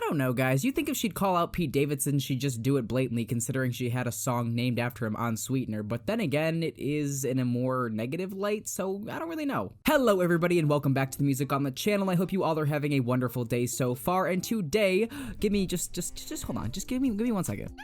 don't know, guys. You'd think if she'd call out Pete Davidson, she'd just do it blatantly, considering she had a song named after him on Sweetener. But then again, it is in a more negative light, so I don't really know. Hello, everybody, and welcome back to the music on the channel. I hope you all are having a wonderful day so far. And today, give me just hold on. Just give me 1 second.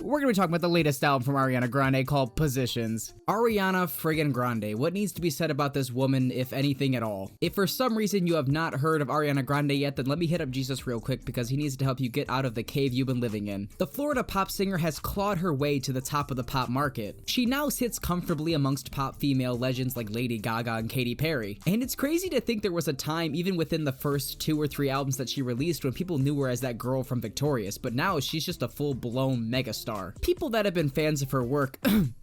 We're gonna be talking about the latest album from Ariana Grande called Positions. Ariana friggin' Grande. What needs to be said about this woman, if anything at all? If for some reason you have not heard of Ariana Grande yet, then let me hit up Jesus real quick because he needs to help you get out of the cave you've been living in. The Florida pop singer has clawed her way to the top of the pop market. She now sits comfortably amongst pop female legends like Lady Gaga and Katy Perry. And it's crazy to think there was a time, even within the first 2 or 3 albums that she released, when people knew her as that girl from Victorious, but now she's just a full-blown megastar. People that have been fans of her work,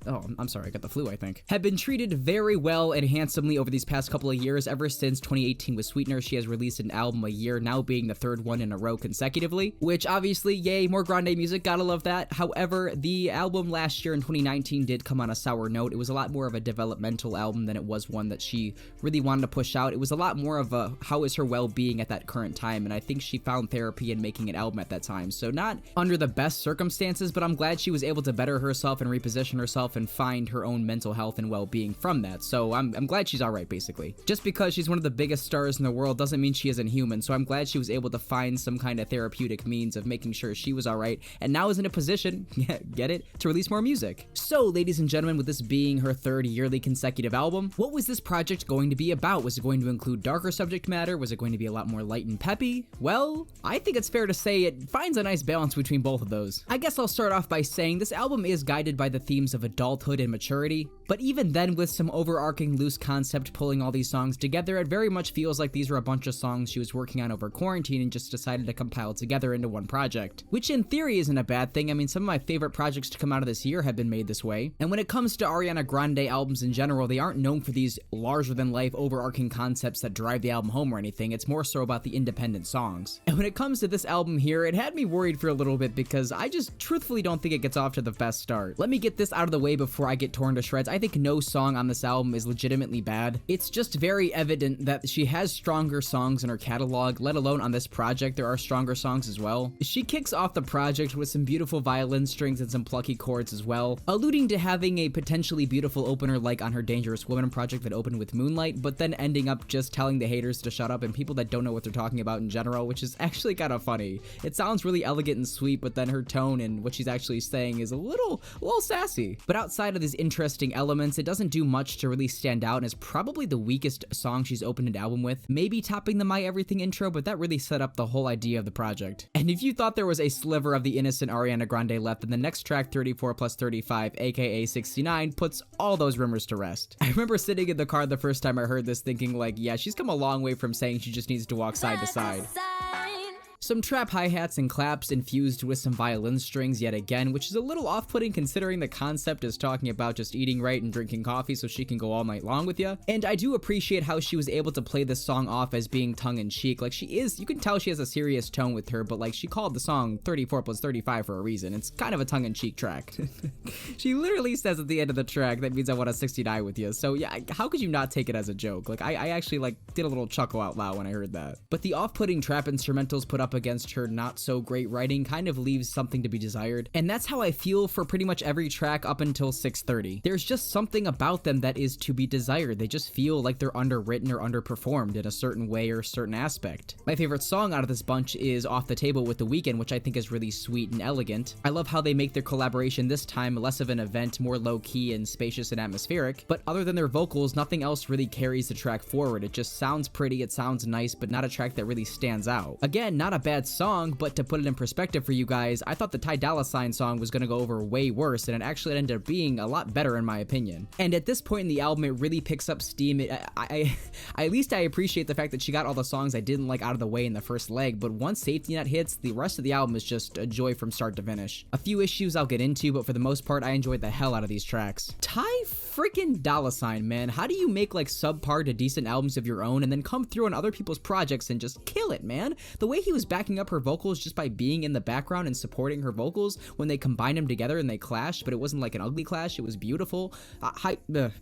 oh, I'm sorry, I got the flu, I think, have been treated very well and handsomely over these past couple of years. Ever since 2018 with Sweetener, she has released an album a year, now being the 3rd one in a row consecutively, which obviously, yay, more Grande music, gotta love that. However, the album last year in 2019 did come on a sour note. It was a lot more of a developmental album than it was one that she really wanted to push out. It was a lot more of a, how is her well-being at that current time, and I think she found therapy in making an album at that time. So not under the best circumstances, but I'm glad she was able to better herself and reposition herself and find her own mental health and well-being from that. So I'm glad she's alright, basically. Just because she's one of the biggest stars in the world doesn't mean she isn't human, so I'm glad she was able to find some kind of therapeutic means of making sure she was alright, and now is in a position, get it, to release more music. So, ladies and gentlemen, with this being her 3rd yearly consecutive album, what was this project going to be about? Was it going to include darker subject matter? Was it going to be a lot more light and peppy? Well, I think it's fair to say it finds a nice balance between both of those. I guess I'll start off by saying this album is guided by the themes of adulthood and maturity, but even then, with some overarching loose concept pulling all these songs together, it very much feels like these were a bunch of songs she was working on over quarantine and just decided to compile together into one project, which in theory isn't a bad thing. I mean, some of my favorite projects to come out of this year have been made this way, and when it comes to Ariana Grande albums in general, they aren't known for these larger-than-life overarching concepts that drive the album home or anything. It's more so about the independent songs. And when it comes to this album here, it had me worried for a little bit because I just truthfully don't think it gets off to the best start. Let me get this out of the way before I get torn to shreds. I think no song on this album is legitimately bad. It's just very evident that she has stronger songs in her catalog, let alone on this project there are stronger songs as well. She kicks off the project with some beautiful violin strings and some plucky chords as well, alluding to having a potentially beautiful opener like on her Dangerous Woman project that opened with Moonlight, but then ending up just telling the haters to shut up and people that don't know what they're talking about in general, which is actually kind of funny. It sounds really elegant and sweet, but then her tone and what she's actually saying is a little sassy. But outside of these interesting elements, it doesn't do much to really stand out and is probably the weakest song she's opened an album with, maybe topping the My Everything intro, but that really set up the whole idea of the project. And if you thought there was a sliver of the innocent Ariana Grande left, then the next track, 34 plus 35, aka 69, puts all those rumors to rest. I remember sitting in the car the first time I heard this thinking like, yeah, she's come a long way from saying she just needs to walk side to side. Some trap hi-hats and claps infused with some violin strings yet again, which is a little off-putting considering the concept is talking about just eating right and drinking coffee so she can go all night long with you. And I do appreciate how she was able to play this song off as being tongue-in-cheek. Like, she is, you can tell she has a serious tone with her, but like, she called the song 34 plus 35 for a reason. It's kind of a tongue-in-cheek track. She literally says at the end of the track, that means I want a 69 with you. So yeah, how could you not take it as a joke? Like, I actually like did a little chuckle out loud when I heard that. But the off-putting trap instrumentals put up against her not so great writing kind of leaves something to be desired, and that's how I feel for pretty much every track up until 6:30. There's just something about them that is to be desired. They just feel like they're underwritten or underperformed in a certain way or certain aspect. My favorite song out of this bunch is Off the Table with The Weeknd, which I think is really sweet and elegant. I love how they make their collaboration this time less of an event, more low-key and spacious and atmospheric, but other than their vocals, nothing else really carries the track forward. It just sounds pretty, it sounds nice, but not a track that really stands out. Again, not a bad song, but to put it in perspective for you guys, I thought the Ty Dolla $ign song was gonna go over way worse, and it actually ended up being a lot better in my opinion. And at this point in the album, it really picks up steam. At least I appreciate the fact that she got all the songs I didn't like out of the way in the first leg, but once Safety Net hits, the rest of the album is just a joy from start to finish. A few issues I'll get into, but for the most part, I enjoyed the hell out of these tracks. Ty freaking $, man. How do you make like subpar to decent albums of your own and then come through on other people's projects and just kill it, man? The way he was backing up her vocals just by being in the background and supporting her vocals when they combined them together and they clashed, but it wasn't like an ugly clash, it was beautiful.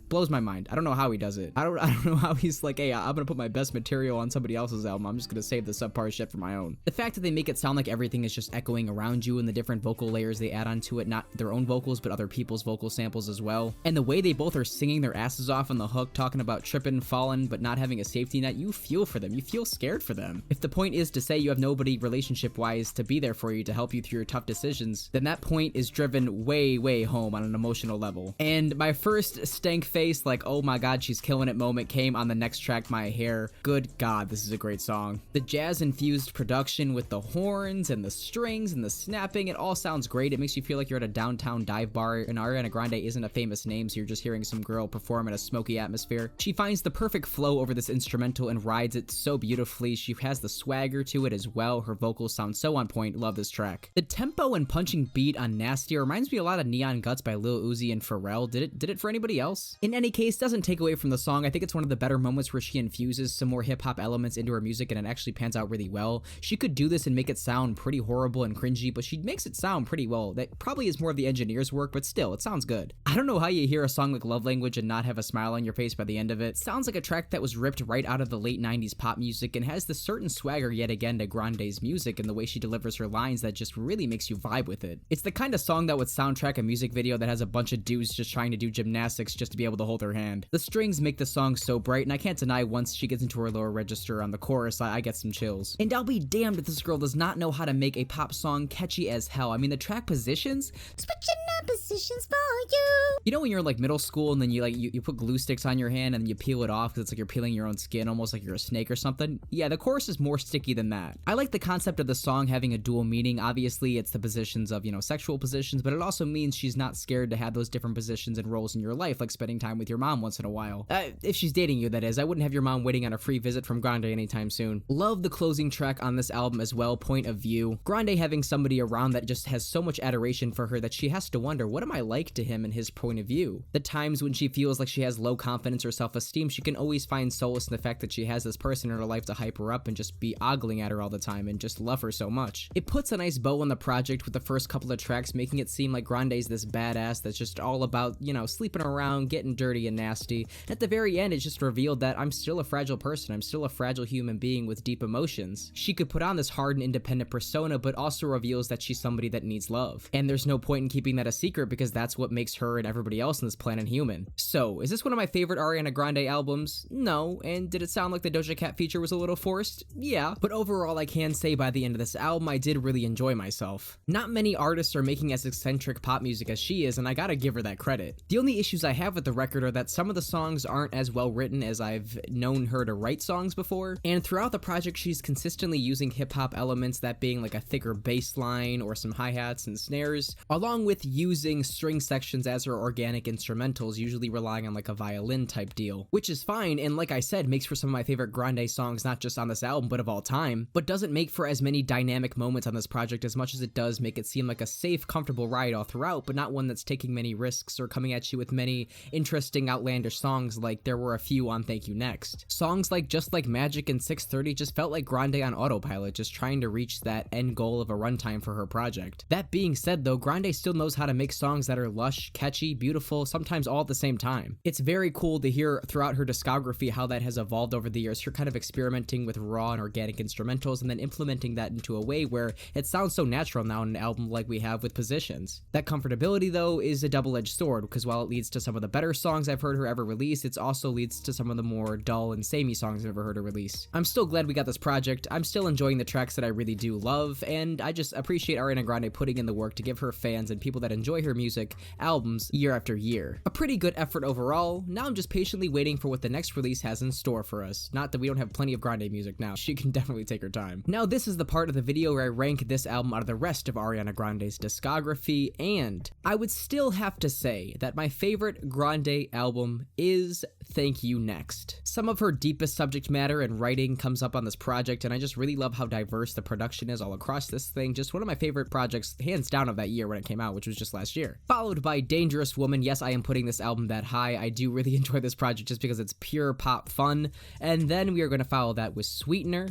Blows my mind. I don't know how he does it. I don't know how he's like, hey, I'm gonna put my best material on somebody else's album. I'm just gonna save the subpar shit for my own. The fact that they make it sound like everything is just echoing around you and the different vocal layers they add onto it, not their own vocals, but other people's vocal samples as well. And the way they both are singing their asses off on the hook, talking about tripping, falling, but not having a safety net, you feel for them. You feel scared for them. If the point is to say you have nobody relationship-wise to be there for you to help you through your tough decisions, then that point is driven way, way home on an emotional level. And my first stank face, like, oh my god, she's killing it moment came on the next track, My Hair. Good god, this is a great song. The jazz-infused production with the horns and the strings and the snapping, it all sounds great. It makes you feel like you're at a downtown dive bar, and Ariana Grande isn't a famous name, so you're just hearing some girl perform in a smoky atmosphere. She finds the perfect flow over this instrumental and rides it so beautifully. She has the swagger to it as well. Her vocals sound so on point. Love this track. The tempo and punching beat on Nasty reminds me a lot of Neon Guts by Lil Uzi and Pharrell. Did it for anybody else? In any case, doesn't take away from the song. I think it's one of the better moments where she infuses some more hip-hop elements into her music and it actually pans out really well. She could do this and make it sound pretty horrible and cringy, but she makes it sound pretty well. That probably is more of the engineer's work, but still, it sounds good. I don't know how you hear a song like Love Language and not have a smile on your face by the end of it. It sounds like a track that was ripped right out of the late 90s pop music and has this certain swagger yet again to Grande's music and the way she delivers her lines that just really makes you vibe with it. It's the kind of song that would soundtrack a music video that has a bunch of dudes just trying to do gymnastics just to be able to hold her hand. The strings make the song so bright, and I can't deny once she gets into her lower register on the chorus, I get some chills. And I'll be damned if this girl does not know how to make a pop song catchy as hell. I mean, the track Positions, switching up positions for you. You know when you're in like middle school and then you put glue sticks on your hand and you peel it off because it's like you're peeling your own skin, almost like you're a snake or something? Yeah, the chorus is more sticky than that. I like the concept of the song having a dual meaning. Obviously, it's the positions of, sexual positions, but it also means she's not scared to have those different positions and roles in your life, like spending time with your mom once in a while. If she's dating you, that is. I wouldn't have your mom waiting on a free visit from Grande anytime soon. Love the closing track on this album as well, Point of View. Grande having somebody around that just has so much adoration for her that she has to wonder, what am I like to him and his point of view? The times when she feels like she has low confidence or self-esteem, she can always find solace in the fact that she has this person in her life to hype her up and just be ogling at her all the time and just love her so much. It puts a nice bow on the project with the first couple of tracks, making it seem like Grande's this badass that's just all about, sleeping around, getting dirty and nasty. And at the very end, it's just revealed that I'm still a fragile person. I'm still a fragile human being with deep emotions. She could put on this hard and independent persona, but also reveals that she's somebody that needs love. And there's no point in keeping that a secret because that's what makes her and everybody else on this planet human. So, is this one of my favorite Ariana Grande albums? No. And did it sound like the Doja Cat feature was a little forced? Yeah. But overall, I can say by the end of this album, I did really enjoy myself. Not many artists are making as eccentric pop music as she is, and I gotta give her that credit. The only issues I have with the record are that some of the songs aren't as well written as I've known her to write songs before, and throughout the project she's consistently using hip-hop elements, that being like a thicker bass line or some hi-hats and snares, along with using string sections as her organic instrumentals, usually relying on like a violin type deal, which is fine and like I said makes for some of my favorite Grande songs not just on this album but of all time, but doesn't make for as many dynamic moments on this project as much as it does make it seem like a safe, comfortable ride all throughout, but not one that's taking many risks or coming at you with many interesting, outlandish songs like there were a few on Thank You Next. Songs like Just Like Magic and 6:30 just felt like Grande on autopilot, just trying to reach that end goal of a runtime for her project. That being said though, Grande still knows how to make songs that are lush, catchy, beautiful, sometimes all at the same time. It's very cool to hear throughout her discography how that has evolved over the years, her kind of experimenting with raw and organic instrumentals and then implementing that into a way where it sounds so natural now in an album like we have with Positions. That comfortability though is a double-edged sword, because while it leads to some of the better songs I've heard her ever release, it also leads to some of the more dull and samey songs I've ever heard her release. I'm still glad we got this project, I'm still enjoying the tracks that I really do love, and I just appreciate Ariana Grande putting in the work to give her fans and people that enjoy her music albums year after year. A pretty good effort overall. Now I'm just patiently waiting for what the next release has in store for us. Not that we don't have plenty of Grande music now, she can definitely take her time. Now this is the part of the video where I rank this album out of the rest of Ariana Grande's discography, and I would still have to say that my favorite Grande album is Thank You Next. Some of her deepest subject matter and writing comes up on this project, and I just really love how diverse the production is all across this thing. Just one of my favorite projects, hands down, of that year when it came out, which was just last year. Followed by Dangerous Woman. Yes, I am putting rating this album that high. I do really enjoy this project just because it's pure pop fun. And then we are going to follow that with Sweetener.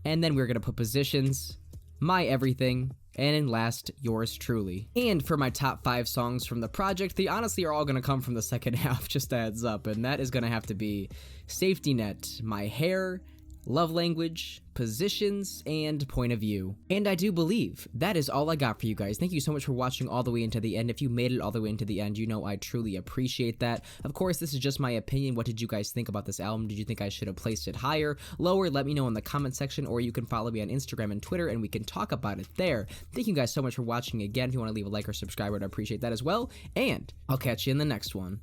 And then we're going to put Positions, My Everything, and in last, Yours Truly. And for my top 5 songs from the project, they honestly are all going to come from the second half, just a heads up. And that is going to have to be Safety Net, My Hair, Love Language, Positions, and Point of View. And I do believe that is all I got for you guys. Thank you so much for watching all the way into the end. If you made it all the way into the end, you know I truly appreciate that. Of course, this is just my opinion. What did you guys think about this album? Did you think I should have placed it higher, lower? Let me know in the comment section, or you can follow me on Instagram and Twitter, and we can talk about it there. Thank you guys so much for watching again. If you want to leave a like or subscribe, I'd appreciate that as well. And I'll catch you in the next one.